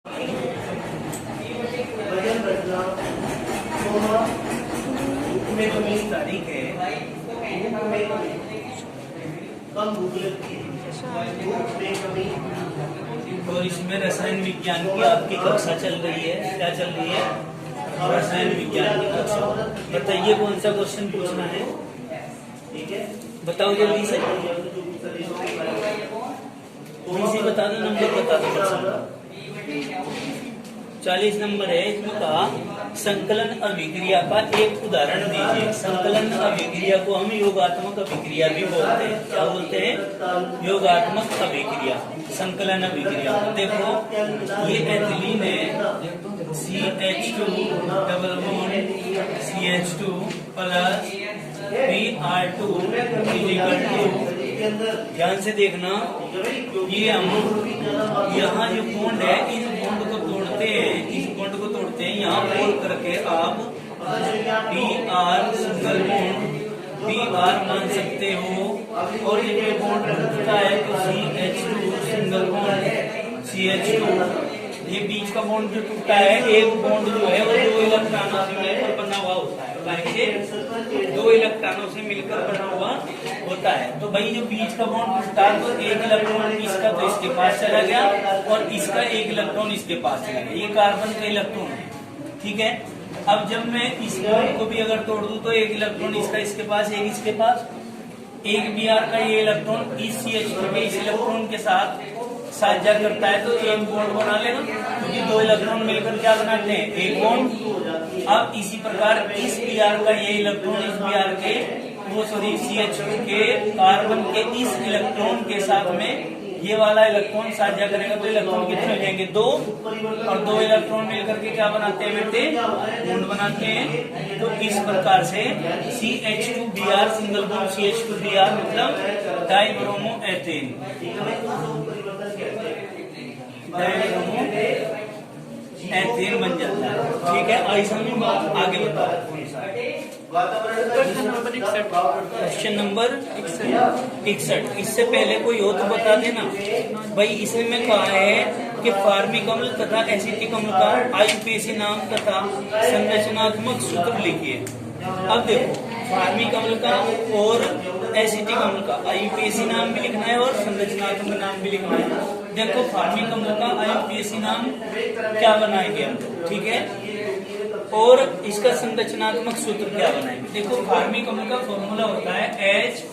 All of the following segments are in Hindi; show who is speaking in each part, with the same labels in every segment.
Speaker 1: वजन रखना में तो मेरी तारीख है, कम भूख लगती है, भूख में कमी।
Speaker 2: तो इसमें रसायन विज्ञान की आपकी कक्षा चल रही है, क्या चल रही है? रसायन विज्ञान की कक्षा। बताइए कौन सा क्वेश्चन पूछना है,
Speaker 1: ठीक है,
Speaker 2: बताओ जल्दी से, बता दो, नंबर बता दो। 40 नंबर है। इसमें कहा संकलन अभिक्रिया का एक उदाहरण दीजिए। संकलन अभिक्रिया को हम योगात्मक अभिक्रिया भी बोलते हैं। क्या बोलते हैं? योगात्मक अभिक्रिया, संकलन अभिक्रिया। देखो ये एथिलीन है, CH2 double bond CH2 plus Br2 equal to, ध्यान से देखना, ये हम यहाँ जो बॉन्ड है इस बॉन्ड को तोड़ते हैं, इस बॉन्ड को तोड़ते हैं, यहाँ बोल करके आप Br सिंगल बॉन्ड Br मान सकते हो। और ये बॉन्ड टूटता है तो CH2 सिंगल बॉन्ड CH2, ये बीच का बॉन्ड जो टूटा है, एक बॉन्ड जो है वो 2 इलेक्ट्रॉनों से मिलकर बना हुआ होता है। 2 इलेक्ट्रॉनों से मिलकर बना हुआ होता है। तो भाई जो बीच का बॉन्ड टूटा तो एक इलेक्ट्रॉन इसका तो इसके पास चला गया और इसका एक इलेक्ट्रॉन इसके पास चला गया। ये कार्बन का इलेक्ट्रॉन है, ठीक है। अब जब मैं इस बॉन्ड को भी अगर तोड़ दूं तो एक इलेक्ट्रॉन इसका इसके पास, एक इसके पास, एक Br का ये इलेक्ट्रॉन इस CH2 के इस इलेक्ट्रॉन के साथ साझा करता है तो एक बॉन्ड बना लेगा, क्योंकि 2 इलेक्ट्रॉन मिलकर क्या बनाते हैं? एक बॉन्ड। अब इसी प्रकार इस Br का ये इलेक्ट्रॉन इस Br के CH2 के कार्बन के इस इलेक्ट्रॉन के साथ में ये वाला इलेक्ट्रॉन साझा करेगा तो इलेक्ट्रॉन कितने हो जाएंगे? 2, और 2 इलेक्ट्रॉन मिलकर के क्या बनाते हैं बेटे? बॉन्ड बनाते हैं। तो इस प्रकार से CH2Br सिंगल बॉन्ड CH2Br मतलब डाइब्रोमो एथेन, एथेन बन जाता है, ठीक है। ऐसा में आगे बताओ। Question number 61। इससे पहले कोई हो तो बता देना भाई। इसमें मैं कहा है कि फार्मिक अम्ल तथा एसिटिक अम्ल का आयुपेसी नाम तथा संरचनात्मक सूत्र लिखिए। अब देखो फार्मिक अम्ल का और एसिटिक अम्ल का आयुपेसी नाम भी लिखना है और संरचनात्मक नाम भी लिखना है। देखो फार्मिक अम्ल का आयुपेसी नाम क्या बनाएंगे हम, ठीक है, और इसका संरचनात्मक सूत्र क्या बनाएंगे। देखो फार्मिक अम्ल का फॉर्मूला होता है HCOOH,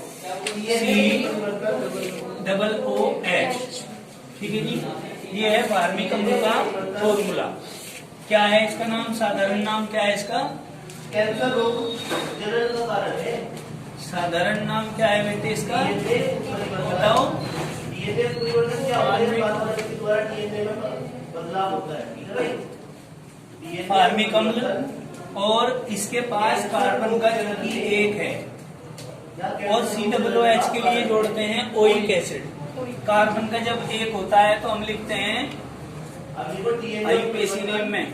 Speaker 2: ठीक है जी। ये है फार्मिक अम्ल का फॉर्मूला। क्या है इसका नाम? साधारण नाम क्या है इसका?
Speaker 1: कैंसर रोग जनन का कारण है।
Speaker 2: साधारण नाम क्या है बेटे इसका? बताओ।
Speaker 1: डीएनए परिवर्तन क्या होता है? वातावरण के द्वारा डीएनए में बदलाव होता है, ठीक है भाई।
Speaker 2: फार्मिक अम्ल और इसके पास कार्बन का चूंकि एक है और COOH के लिए जोड़ते हैं ओइक एसिड। कार्बन का जब एक होता है तो हम लिखते हैं आयुपेसी नेम में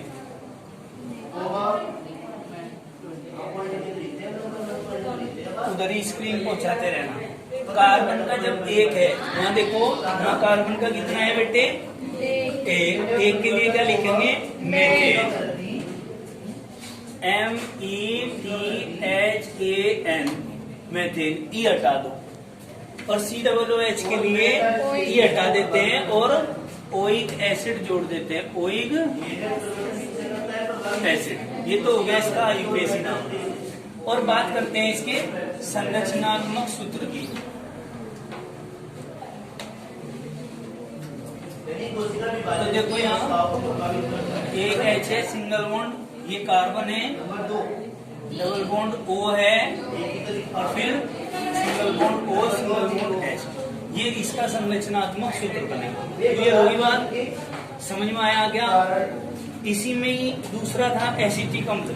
Speaker 2: उधर ही स्क्रीन पहुंचाते रहना। कार्बन का जब एक है, यहाँ देखो यहाँ कार्बन का कितना है बेटे? एक के लिए क्या लिखेंगे? Methane, METHAN, methane. ई हटा दो और COOH के लिए ई हटा देते हैं और ओइक एसिड जोड़ देते हैं, ओइक एसिड। ये तो हो गया इसका आयुपेसी नाम। और बात करते हैं इसके संरचनात्मक सूत्र की। तो देखो यहाँ एक H है सिंगल बॉन्ड, ये कार्बन है, डबल बॉन्ड O है और फिर single bond O single bond H। ये इसका संरचनात्मक सूत्र बनेगा। ये होगी बात, समझ में आया क्या? इसी में ही दूसरा था एसिटिक अम्ल।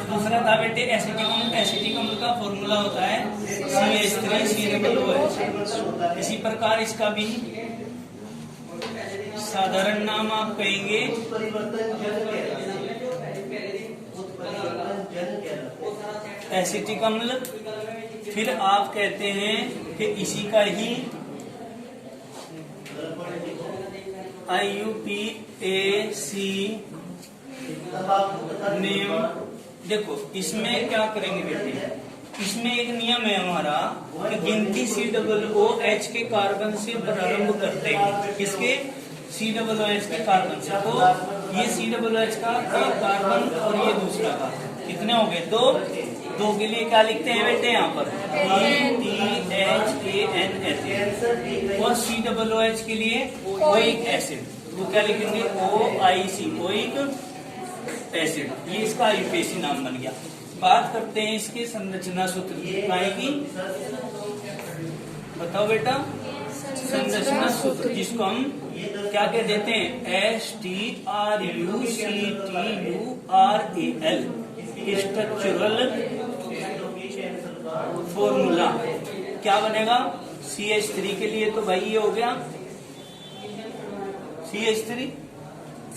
Speaker 2: दूसरा था बेटे एसिटिक अम्ल। एसिटिक अम्ल का फॉर्मूला होता है CH3COOH। इसी प्रकार इसका भी साधारण नाम आप कहेंगे एसिटिक अम्ल। फिर आप कहते हैं कि इसी का ही IUPAC नेम। देखो इसमें क्या करेंगे बेटे, इसमें एक नियम है हमारा कि गिनती COOH के कार्बन से प्रारंभ करते हैं। किसके? COOH के कार्बन से। तो ये COOH का एक कार्बन और ये दूसरा का कितने हो गए? दो के लिए क्या लिखते हैं बेटे यहाँ पर? ETHANS। और COOH के लिए ओइक एसिड, वो क्या लिखेंगे? OIC, oic acid. ये इसका IUPAC नाम बन गया। बात करते हैं इसके संरचना सूत्र की। आएगी, बताओ बेटा। संरचना सूत्र जिसको हम क्या कह देते हैं? STRUCTURAL, structural formula. क्या बनेगा? CH3 के लिए तो भाई ये हो गया CH3,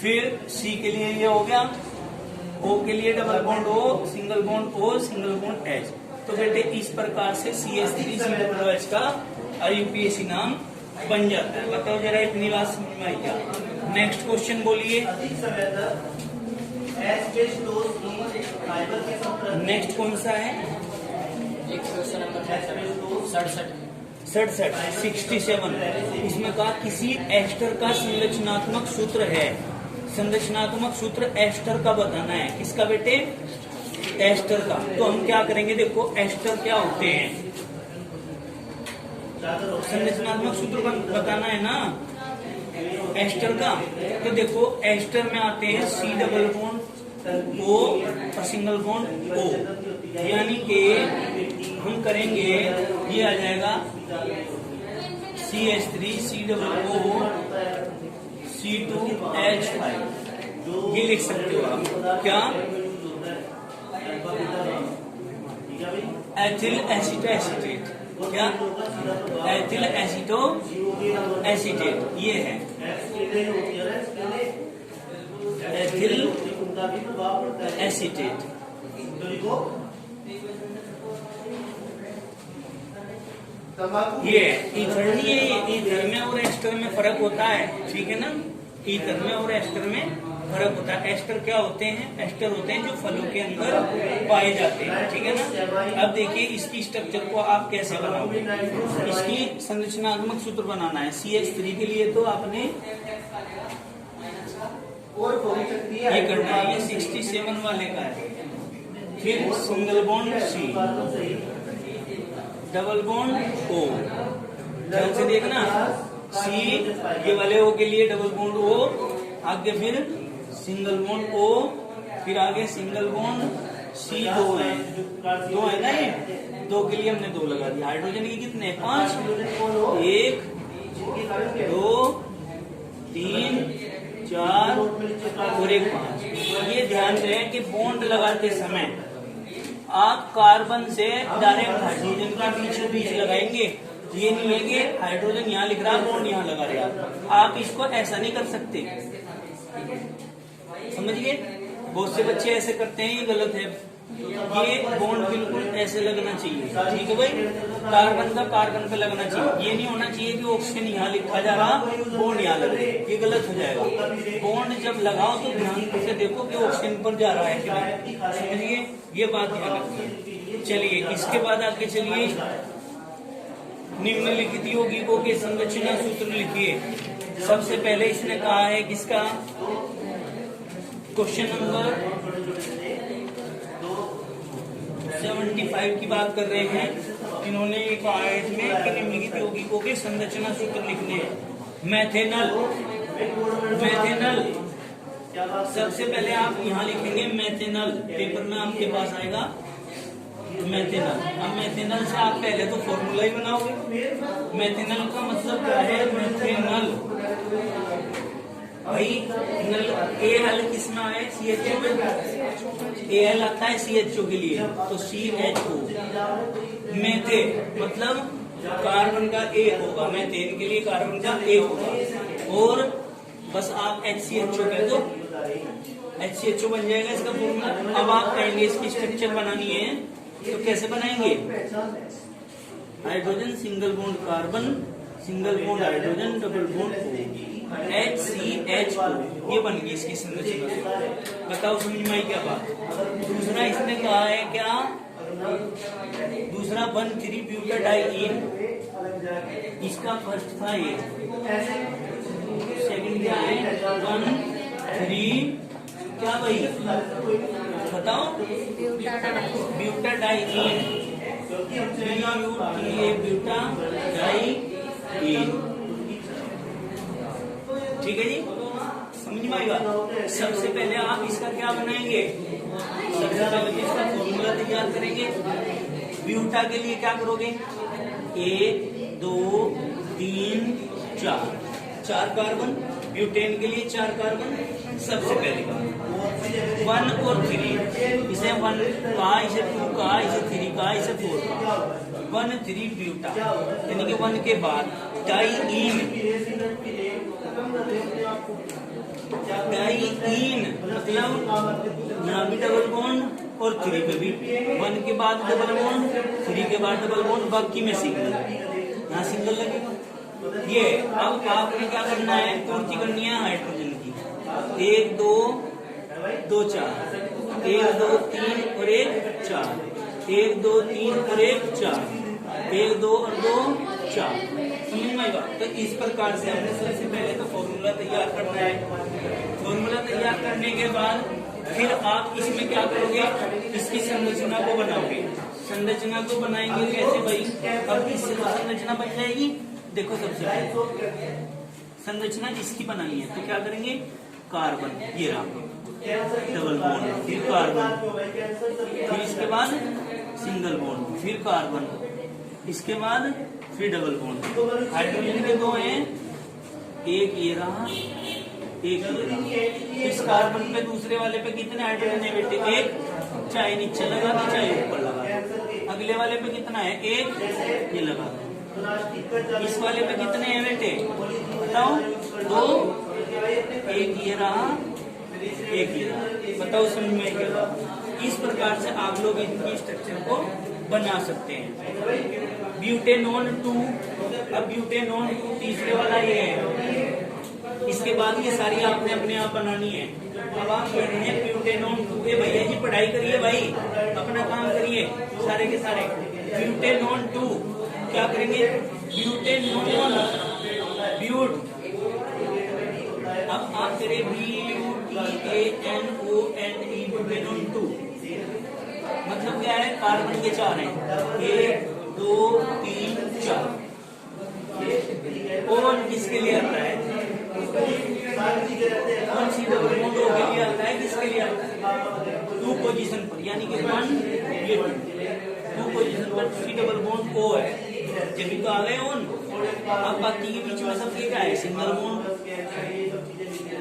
Speaker 2: फिर C के लिए ये हो गया, O के लिए double bond O, single bond O, single bond H। तो बेटे इस प्रकार से CH3COOH का IUPAC नाम बन जाता है। बताओ जरा, इतनी बात समझ में आई क्या? नेक्स्ट क्वेश्चन बोलिए। नेक्स्ट कौन सा है? 67। इसमें कहा किसी एस्टर का संरचनात्मक सूत्र है। संरचनात्मक सूत्र एस्टर का बताना है। किसका बेटे? एस्टर का। तो हम क्या करेंगे? देखो एस्टर क्या होते हैं, संरचनात्मक सूत्र बताना है ना एस्टर का। तो देखो एस्टर में आते हैं C डबल बॉन्ड O और सिंगल बॉन्ड O, यानी कि हम करेंगे ये आ जाएगा CH3 C double O C2H5। ये लिख सकते हो आप। क्या? Ethyl एसिटो acetate. क्या? एथिल एसिटो एसीटेट ये है। Ethyl acetate. ये ईथर नहीं है, ये ईथर में और एस्टर में फर्क होता है। ठीक है ना? ईथर में और एस्टर में फर्क होता है। एस्टर क्या होते हैं? एस्टर होते हैं जो फलों के अंदर पाए जाते हैं। ठीक है ना? अब देखिए इसकी स्ट्रक्चर को आप कैसे बनाओगे। इसकी संरचनात्मक सूत्र बनाना है। CH3 के लिए तो आपने ये करना है, ये 67 वाले का है। फिर single bond C, double bond O। ध्यान से देखना, C ये वाले O के लिए डबल बॉन्ड O, आगे फिर सिंगल बॉन्ड O, फिर आगे सिंगल बॉन्ड C। दो है ना, ये दो के लिए हमने 2 लगा दिया। हाइड्रोजन के कितने? 5। 1 2 3 4 और 1 5। ये ध्यान दें कि बॉन्ड लगाते समय आप कार्बन से डायरेक्ट हाइड्रोजन का बीच लगाएंगे। ये नहीं है कि हाइड्रोजन यहाँ लिख रहा है, बॉन्ड यहाँ लगा रहा। आप इसको ऐसा नहीं कर सकते, समझिए। बहुत से बच्चे ऐसे करते हैं, ये गलत है। ये बॉन्ड बिल्कुल ऐसे लगना चाहिए। ठीक है भाई, कार्बन का कार्बन पे लगना चाहिए। ये नहीं होना चाहिए कि ऑक्सीजन यहाँ लिखा जा रहा, बॉन्ड यहाँ लग रहा है, ये गलत हो जाएगा। बॉन्ड जब लगाओ तो ध्यान से देखो कि ऑक्सीजन पर जा रहा है कि नहीं। समझिए, ये बात ध्यान रखिए। चलिए इसके बाद आगे चलिए, निम्नलिखित यौगिकों के संरचना सूत्र लिखिए। सबसे पहले इसने कहा है किसका? क्वेश्चन नंबर 75 की बात कर रहे हैं। इन्होंने एक कहा इसमें कि निम्नलिखित यौगिकों के संरचना सूत्र लिखने हैं। मैथेनल। सबसे पहले आप यहाँ लिखेंगे मैथेनल। पेपर में आपके पास आएगा मैथेनल। अब मैथेनल से आप पहले तो फॉर्मूला ही बनाओगे। मैथेनल का मतलब क्या है? मैथेनल भाई नल ए हल किसमें आए? CHO में। ए हल आता है CHO के लिए, तो CHO। मेथे मतलब कार्बन का A होगा, मेथेन के लिए कार्बन का A होगा। और बस आप HCHO कह दो, HCHO बन जाएगा इसका फॉर्मूला। अब आप कहेंगे इसकी स्ट्रक्चर बनानी है तो कैसे बनाएंगे? Hydrogen single bond carbon single bond hydrogen, double bond HCH, ये बन गई इसकी संरचना। बताओ समझ में आई क्या बात। दूसरा इसने कहा है क्या, दूसरा 1,3-ब्यूटाडाइईन, इसका फर्स्ट था ये, सेकंड क्या है 1,3 क्या भाई बताओ, ब्यूटाडाइईन, ब्यूटाडाइईन, ठीक है जी, समझ में आई बात। सबसे पहले आप इसका क्या बनाएंगे, सबसे पहले इसका फॉर्मूला तैयार करेंगे। ब्यूटा के लिए क्या करोगे, 1 2 3 4, 4 कार्बन। ब्यूटेन के लिए 4 कार्बन। सबसे पहले बात 1 और 3, इसे 1 का, इसे 2 का, इसे 3 का, इसे 4 का, 1,3 ब्यूटा, यानी कि 1 के बाद डाइईन, डाइईन मतलब यहाँ भी डबल बॉन्ड और 3 पे भी, 1 के बाद डबल बॉन्ड, 3 के बाद डबल बॉन्ड, बाकी में सिंगल, यहाँ सिंगल लगेगा। ये अब आपने क्या करना है, कौन सी करनी है, हाइड्रोजन की, 1 2 2 4, 1 2 3 और 1 4, 1 2 3 और 1 4, 1 2 और 2 4, समझ में आई बात। तो इस प्रकार से हमने सबसे पहले तो फॉर्मूला तैयार करना है। फॉर्मूला तैयार करने के बाद फिर आप इसमें क्या करोगे, इसकी संरचना को बनाओगे। संरचना को बनाएंगे कैसे भाई, अब इससे संरचना बन जाएगी। देखो सबसे पहले संरचना इसकी बनानी है, तो क्या करेंगे, कार्बन, ये रहा डबल बॉन्ड, फिर कार्बन, फिर इसके बाद सिंगल बॉन्ड, फिर कार्बन, इसके बाद फिर डबल बॉन्ड। हाइड्रोजन के 2 हैं, एक ये रहा, एक ये रहा। इस कार्बन पे दूसरे वाले पे कितने हाइड्रोजन है बेटे, 1, चाहे नीचे लगा दो चाहे ऊपर लगा। अगले वाले पे कितना है, 1, ये लगा दो। इस वाले पे कितने हैं बेटे बताओ, 2, एक ये रहा, एक ये रहा। बताओ समझ में क्या। इस प्रकार से आप लोग इनकी स्ट्रक्चर को बना सकते हैं। ब्यूटेनॉन 2, अब ब्यूटेनॉन 2 तीसरे वाला ये है। इसके बाद ये सारी आपने अपने आप बनानी है। अब आप कह रहे हैं ब्यूटेनॉन 2, भैया जी पढ़ाई करिए भाई, अपना काम करिए सारे के सारे। ब्यूटेनॉन 2 क्या करेंगे, ब्यूटेनॉन, ब्यूट, अब आप करें BUTANONE, ब्यूटेनॉन 2, मतलब क्या है, कार्बन के 4 हैं, 1 2 3 4। ओन किसके लिए आता है, कौन सी डबल बॉन्ड O के लिए आता है, किसके लिए आता है, 2 पोजीशन पर, यानी कि 1 ये 2 पोजीशन पर 3 डबल बॉन्ड O है, जब तो आ गए ओन। अब बाकी के बीच में सबके क्या है, सिंगल बॉन्ड।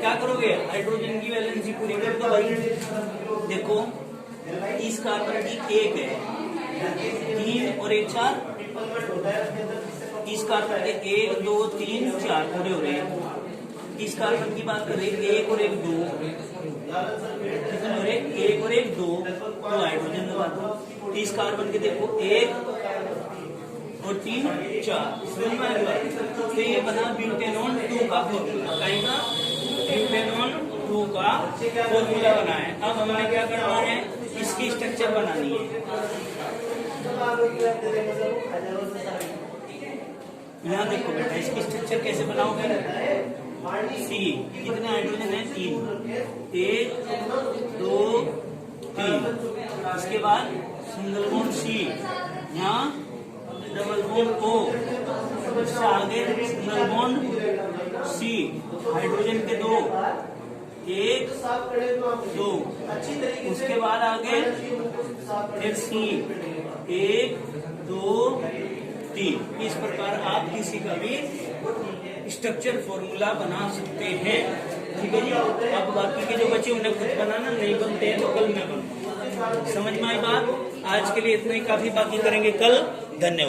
Speaker 2: क्या करोगे, हाइड्रोजन की वैलेंसी पूरी कर दो भाई। देखो इस कार्बन की 1 है, 3 और 1 4, इस कार्बन के 1 2 3 4 पूरे हो रहे हैं। इस कार्बन की बात करें, 1 और 1 2, कितने हो रहे, 1 और 1 2, तो हाइड्रोजन लगा दो। इस कार्बन के देखो 1 और 3 4, समझ में आएगा। तो ये बना ब्यूटेनॉन 2 का फॉर्मूला, ब्यूटेनॉन 2 का फॉर्मूला बना है। अब हमें क्या करना है, इसकी स्ट्रक्चर बनानी है। यहाँ देखो बेटा, इसकी स्ट्रक्चर कैसे बनाओगे, सी, कितने हाइड्रोजन है, 3, 1 2 3, इसके बाद सिंगल बॉन्ड C, यहाँ डबल बॉन्ड O, इससे आगे सिंगल बॉन्ड C, हाइड्रोजन के 2, 1 2, उसके बाद आगे फिर C, 1 2 3। इस प्रकार आप किसी का भी स्ट्रक्चर फॉर्मूला बना सकते हैं, ठीक है जी। अब बाकी के जो बच्चे उन्हें खुद बनाना, नहीं बनते हैं तो कल मैं बनूंगा। समझ में आई बात। आज के लिए इतना ही काफी, बाकी करेंगे कल। धन्यवाद।